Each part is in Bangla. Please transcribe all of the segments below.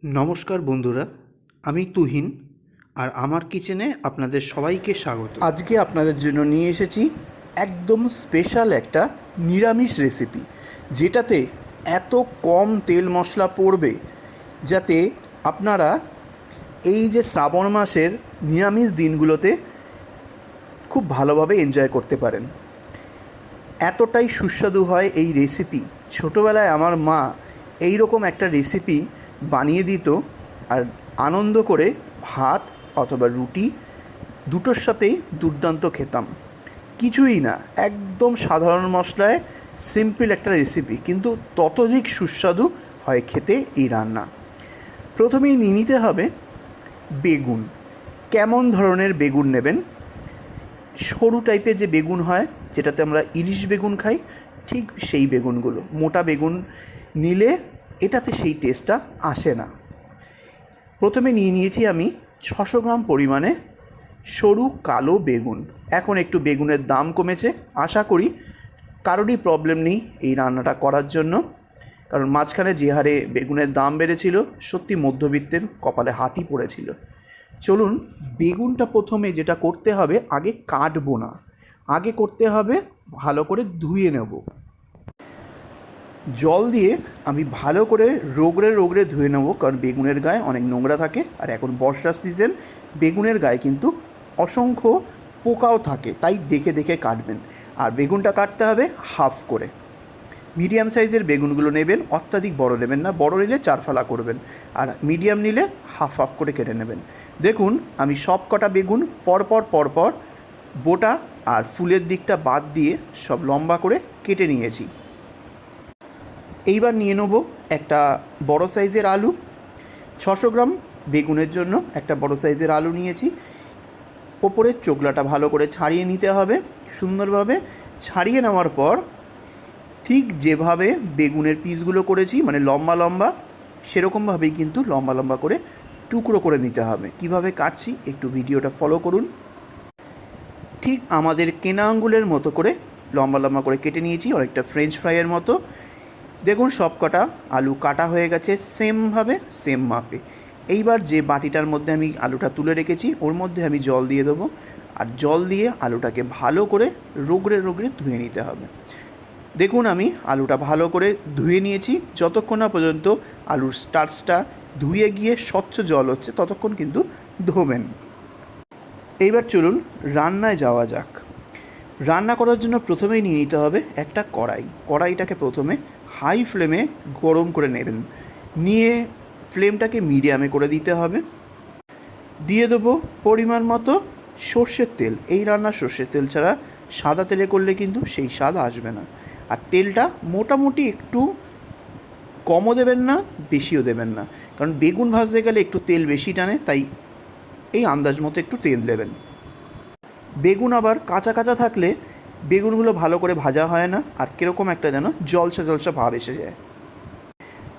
নমস্কার বন্ধুরা, আমি তুহিন আর আমার কিচেনে আপনাদের সবাইকে স্বাগত। আজকে আপনাদের জন্য নিয়ে এসেছি একদম স্পেশাল একটা নিরামিষ রেসিপি, যেটাতে এত কম তেল মশলা পড়বে যাতে আপনারা এই যে শ্রাবণ মাসের নিরামিষ দিনগুলোতে খুব ভালোভাবে এনজয় করতে পারেন। এতটাই সুস্বাদু হয় এই রেসিপি। ছোটোবেলায় আমার মা এই রকম একটা রেসিপি বানিয়ে দিত আর আনন্দ করে ভাত অথবা রুটি দুটোর সাথেই দুর্দান্ত খেতাম। কিছুই না, একদম সাধারণ মশলায় সিম্পল একটা রেসিপি, কিন্তু ততোধিক সুস্বাদু হয় খেতে এই রান্না। প্রথমেই নিয়ে নিতে হবে বেগুন। কেমন ধরনের বেগুন নেবেন? সরু টাইপের যে বেগুন হয়, যেটাতে আমরা ইলিশ বেগুন খাই, ঠিক সেই বেগুনগুলো। মোটা বেগুন নিলে এটাতে সেই টেস্টটা আসে না। প্রথমে নিয়ে নিয়েছি আমি 600 গ্রাম পরিমাণে সরু কালো বেগুন। এখন একটু বেগুনের দাম কমেছে, আশা করি কারোরই প্রবলেম নেই এই রান্নাটা করার জন্য, কারণ মাঝখানে যে হারে বেগুনের দাম বেড়েছিল, সত্যি মধ্যবিত্তের কপালে হাতই পড়েছিল। চলুন, বেগুনটা প্রথমে যেটা করতে হবে, আগে কাটবো না, আগে করতে হবে ভালো করে ধুয়ে নেব। জল দিয়ে আমি ভালো করে রগড়ে রগড়ে ধুয়ে নেব, কারণ বেগুনের গায়ে অনেক নোংরা থাকে, আর এখন বর্ষার সিজন, বেগুনের গায়ে কিন্তু অসংখ্য পোকাও থাকে, তাই দেখে দেখে কাটবেন। আর বেগুনটা কাটতে হবে হাফ করে। মিডিয়াম সাইজের বেগুনগুলো নেবেন, অত্যাধিক বড় নেবেন না, বড় নিলে চারফালা করবেন, আর মিডিয়াম নিলে হাফ হাফ করে কেটে নেবেন। দেখুন, আমি সব কটা বেগুন পরপর বোটা আর ফুলের দিকটা বাদ দিয়ে সব লম্বা করে কেটে নিয়েছি। এইবার নিয়ে নেব একটা বড় সাইজের আলু। 600 গ্রাম বেগুনের জন্য একটা বড় সাইজের আলু নিয়েছি। ওপরের চোকলাটা ভালো করে ছাড়িয়ে নিতে হবে সুন্দরভাবে। ছাড়িয়ে নেওয়ার পর ঠিক যেভাবে বেগুনের পিসগুলো করেছি, মানে লম্বা লম্বা, সেরকমভাবেই কিন্তু লম্বা লম্বা করে টুকরো করে নিতে হবে। কিভাবে কাটছি একটু ভিডিওটা ফলো করুন। ঠিক আমাদের কেনা আঙ্গুলের মতো করে লম্বা লম্বা করে কেটে নিয়েছি, অনেকটা ফ্রেঞ্চ ফ্রাইয়ের মতো। দেখুন, সব কটা আলু কাটা হয়ে গেছে সেমভাবে, সেম মাপে। এইবার যে বাটিটার মধ্যে আমি আলুটা তুলে রেখেছি, ওর মধ্যে আমি জল দিয়ে দেবো, আর জল দিয়ে আলুটাকে ভালো করে রগড়ে রগড়ে ধুয়ে নিতে হবে। দেখুন, আমি আলুটা ভালো করে ধুয়ে নিয়েছি। যতক্ষণ না পর্যন্ত আলুর স্টার্চটা ধুয়ে গিয়ে স্বচ্ছ জল হচ্ছে, ততক্ষণ কিন্তু ধোবেন। এইবার চলুন রান্নায় যাওয়া যাক। রান্না করার জন্য প্রথমেই নিয়ে নিতে হবে একটা কড়াই। কড়াইটাকে প্রথমে হাই ফ্লেমে গরম করে নেবেন, নিয়ে ফ্লেমটাকে মিডিয়ামে করে দিতে হবে। দিয়ে দেবো পরিমাণ মতো সর্ষের তেল। এই রান্না সর্ষের তেল ছাড়া সাদা তেলে করলে কিন্তু সেই স্বাদ আসবে না। আর তেলটা মোটামুটি একটু কমও দেবেন না, বেশিও দেবেন না, কারণ বেগুন ভাজতে গেলে একটু তেল বেশি টানে, তাই এই আন্দাজ মতো একটু তেল দেবেন। বেগুন আবার কাঁচা কাঁচা থাকলে বেগুনগুলো ভালো করে ভাজা হয় না, আর কীরকম একটা যেন জলসা জলসা ভাব এসে যায়।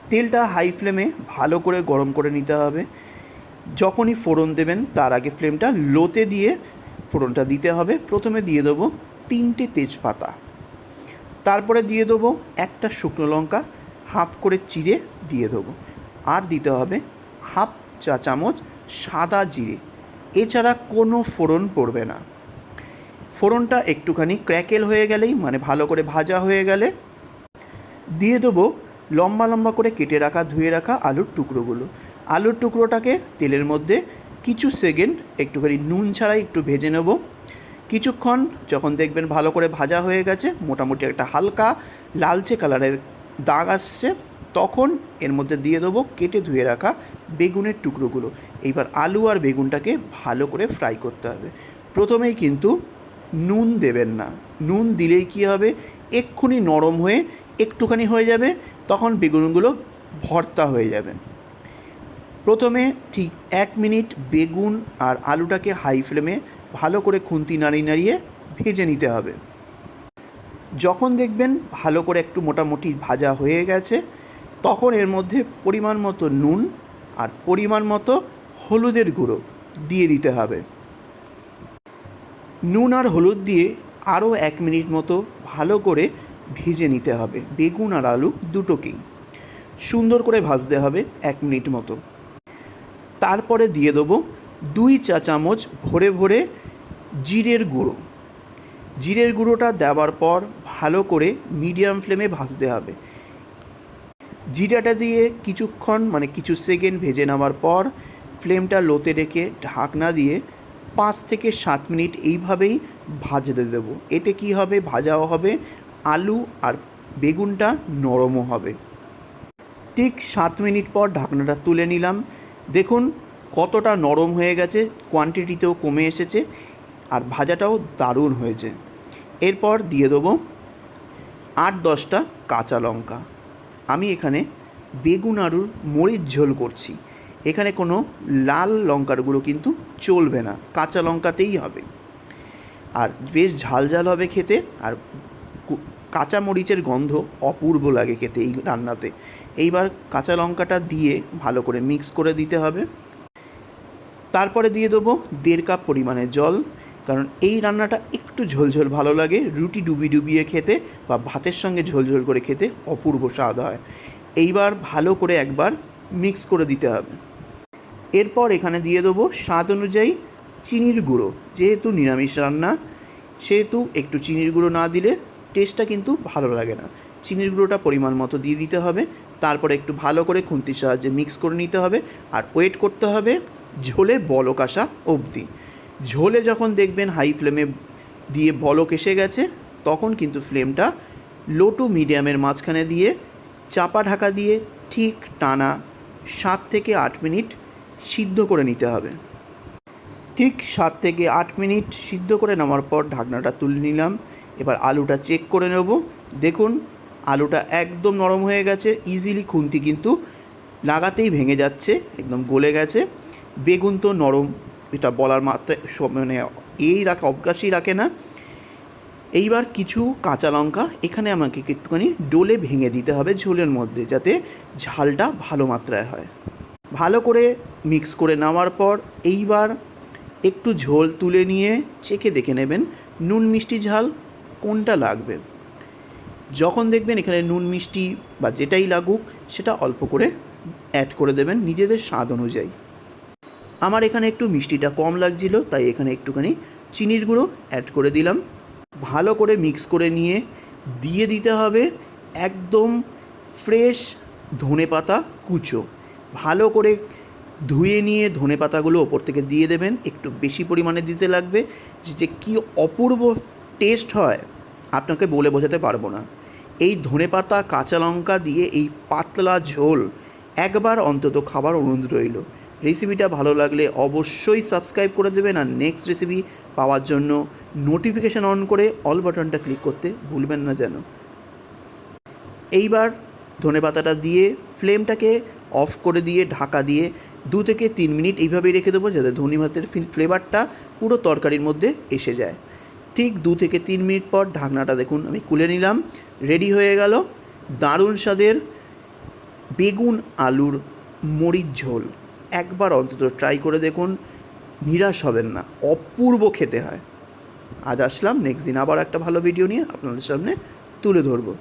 তেলটা হাই ফ্লেমে ভালো করে গরম করে নিতে হবে। যখনই ফোড়ন দেবেন তার আগে ফ্লেমটা লোতে দিয়ে ফোড়নটা দিতে হবে। প্রথমে দিয়ে দেবো 3টে তেজপাতা, তারপরে দিয়ে দেবো একটা শুকনো লঙ্কা হাফ করে চিড়ে দিয়ে দেবো, আর দিতে হবে হাফ চা চামচ সাদা জিরে। এছাড়া কোনো ফোড়ন পড়বে না। ফোড়নটা একটুখানি ক্র্যাকেল হয়ে গেলেই, মানে ভালো করে ভাজা হয়ে গেলে, দিয়ে দেবো লম্বা লম্বা করে কেটে রাখা ধুয়ে রাখা আলুর টুকরোগুলো। আলুর টুকরোটাকে তেলের মধ্যে কিছু সেকেন্ড একটুখানি নুন ছাড়াই একটু ভেজে নেব। কিছুক্ষণ যখন দেখবেন ভালো করে ভাজা হয়ে গেছে, মোটামুটি একটা হালকা লালচে কালারের দাগ আসছে, তখন এর মধ্যে দিয়ে দেবো কেটে ধুয়ে রাখা বেগুনের টুকরোগুলো। এইবার আলু আর বেগুনটাকে ভালো করে ফ্রাই করতে হবে। প্রথমেই কিন্তু নুন দেবেন না, নুন দিলেই কী হবে, এক্ষুনি নরম হয়ে একটুখানি হয়ে যাবে, তখন বেগুনগুলো ভর্তা হয়ে যাবে। প্রথমে ঠিক 1 মিনিট বেগুন আর আলুটাকে হাই ফ্লেমে ভালো করে খুন্তি নাড়িয়ে নাড়িয়ে ভেজে নিতে হবে। যখন দেখবেন ভালো করে একটু মোটামুটি ভাজা হয়ে গেছে, তখন এর মধ্যে পরিমাণ মতো নুন আর পরিমাণ মতো হলুদের গুঁড়ো দিয়ে দিতে হবে। নুন আর হলুদ দিয়ে আরও 1 মিনিট মতো ভালো করে ভেজে নিতে হবে বেগুন আর আলু দুটোকেই। সুন্দর করে ভাজতে হবে 1 মিনিট মতো। তারপরে দিয়ে দেবো 2 চা চামচ ভরে ভরে জিরের গুঁড়ো। জিরের গুঁড়োটা দেওয়ার পর ভালো করে মিডিয়াম ফ্লেমে ভাজতে হবে। জিরাটা দিয়ে কিছুক্ষণ কিছু সেকেন্ড ভেজে নেওয়ার পর ফ্লেমটা লোতে রেখে ঢাকনা দিয়ে 5 থেকে 7 মিনিট এইভাবেই ভাজতে দেবো। এতে কি হবে, ভাজাও হবে, আলু আর বেগুনটা নরমও হবে। ঠিক 7 মিনিট পর ঢাকনাটা তুলে নিলাম। দেখুন কতটা নরম হয়ে গেছে, কোয়ান্টিটিতেও কমে এসেছে আর ভাজাটাও দারুণ হয়েছে। এরপর দিয়ে দেবো 8-10টা কাঁচা লঙ্কা। আমি এখানে বেগুন আলুর মরিচ ঝোল করছি, এখানে কোনো লাল লঙ্কার গুঁড়ো কিন্তু চলবে না, কাঁচা লঙ্কাতেই হবে। আর বেশ ঝাল ঝাল হবে খেতে, আর কাঁচা মরিচের গন্ধ অপূর্ব লাগে খেতে এই রান্নাতে। এইবার কাঁচা লঙ্কাটা দিয়ে ভালো করে মিক্স করে দিতে হবে। তারপরে দিয়ে দেবো 1.5 কাপ পরিমাণে জল, কারণ এই রান্নাটা একটু ঝোলঝোল ভালো লাগে, রুটি ডুবিয়ে খেতে বা ভাতের সঙ্গে ঝোলঝোল করে খেতে অপূর্ব স্বাদ হয়। এইবার ভালো করে একবার মিক্স করে দিতে হবে। এরপর এখানে দিয়ে দেবো স্বাদ অনুযায়ী চিনির গুঁড়ো। যেহেতু নিরামিষ রান্না সেহেতু একটু চিনির গুঁড়ো না দিলে টেস্টটা কিন্তু ভালো লাগে না। চিনির গুঁড়োটা পরিমাণ মতো দিয়ে দিতে হবে। তারপরে একটু ভালো করে খুন্তির সাহায্যে মিক্স করে নিতে হবে আর ওয়েট করতে হবে ঝোলে বলক আসা অবধি। ঝোলে যখন দেখবেন হাই ফ্লেমে দিয়ে বলক এসে গেছে তখন কিন্তু ফ্লেমটা লো টু মিডিয়ামের মাঝখানে দিয়ে চাপা ঢাকা দিয়ে ঠিক টানা 7 থেকে 8 মিনিট সিদ্ধ করে নিতে হবে। ঠিক 7 থেকে 8 মিনিট সিদ্ধ করে নেওয়ার পর ঢাকনাটা তুলে নিলাম। এবার আলুটা চেক করে নেব। দেখুন আলুটা একদম নরম হয়ে গেছে, ইজিলি খুন্তি কিন্তু লাগাতেই ভেঙে যাচ্ছে, একদম গলে গেছে। বেগুন তো নরম, এটা বলার মাত্রায় অবকাশই রাখে না। এইবার কিছু কাঁচা লঙ্কা এখানে আমাকে একটুখানি ডোলে ভেঙে দিতে হবে ঝোলের মধ্যে, যাতে ঝালটা ভালো মাত্রায় হয়। ভালো করে মিক্স করে নেওয়ার পর এইবার একটু ঝোল তুলে নিয়ে চেখে দেখে নেবেন নুন মিষ্টি ঝাল কোনটা লাগবে। যখন দেখবেন এখানে নুন মিষ্টি বা যেটাই লাগুক সেটা অল্প করে অ্যাড করে দেবেন নিজেদের স্বাদ অনুযায়ী। আমার এখানে একটু মিষ্টিটা কম লাগছিল, তাই এখানে একটুখানি চিনির গুঁড়ো অ্যাড করে দিলাম। ভালো করে মিক্স করে নিয়ে দিয়ে দিতে হবে একদম ফ্রেশ ধনেপাতা কুচো। ভালো করে ধুয়ে নিয়ে ধনেপাতাগুলো ওপর থেকে দিয়ে দেবেন, একটু বেশি পরিমাণে দিতে লাগবে। যে কী অপূর্ব টেস্ট হয় আপনাকে বলে বোঝাতে পারবো না। এই ধনেপাতা কাঁচা লঙ্কা দিয়ে এই পাতলা ঝোল একবার অন্তত খাবার অনুরোধ রইল। রেসিপিটা ভালো লাগলে অবশ্যই সাবস্ক্রাইব করে দেবেন আর নেক্সট রেসিপি পাওয়ার জন্য নোটিফিকেশান অন করে অল বাটনটা ক্লিক করতে ভুলবেন না যেন। এইবার ধনেপাতাটা দিয়ে ফ্লেমটাকে অফ করে দিয়ে ঢাকা দিয়ে 2 থেকে 3 মিনিট এইভাবেই রেখে দেবো, যাতে ধনে ভাতের ফ্লেভারটা পুরো তরকারির মধ্যে এসে যায়। ঠিক 2 থেকে 3 মিনিট পর ঢাকনাটা দেখুন আমি খুলে নিলাম। রেডি হয়ে গেল দারুণ স্বাদের বেগুন আলুর মরিচ ঝোল। একবার অন্তত ট্রাই করে দেখুন, নিরাশ হবেন না, অপূর্ব খেতে হয়। আজ আসলাম, নেক্সট দিন আবার একটা ভালো ভিডিও নিয়ে আপনাদের সামনে তুলে ধরবো।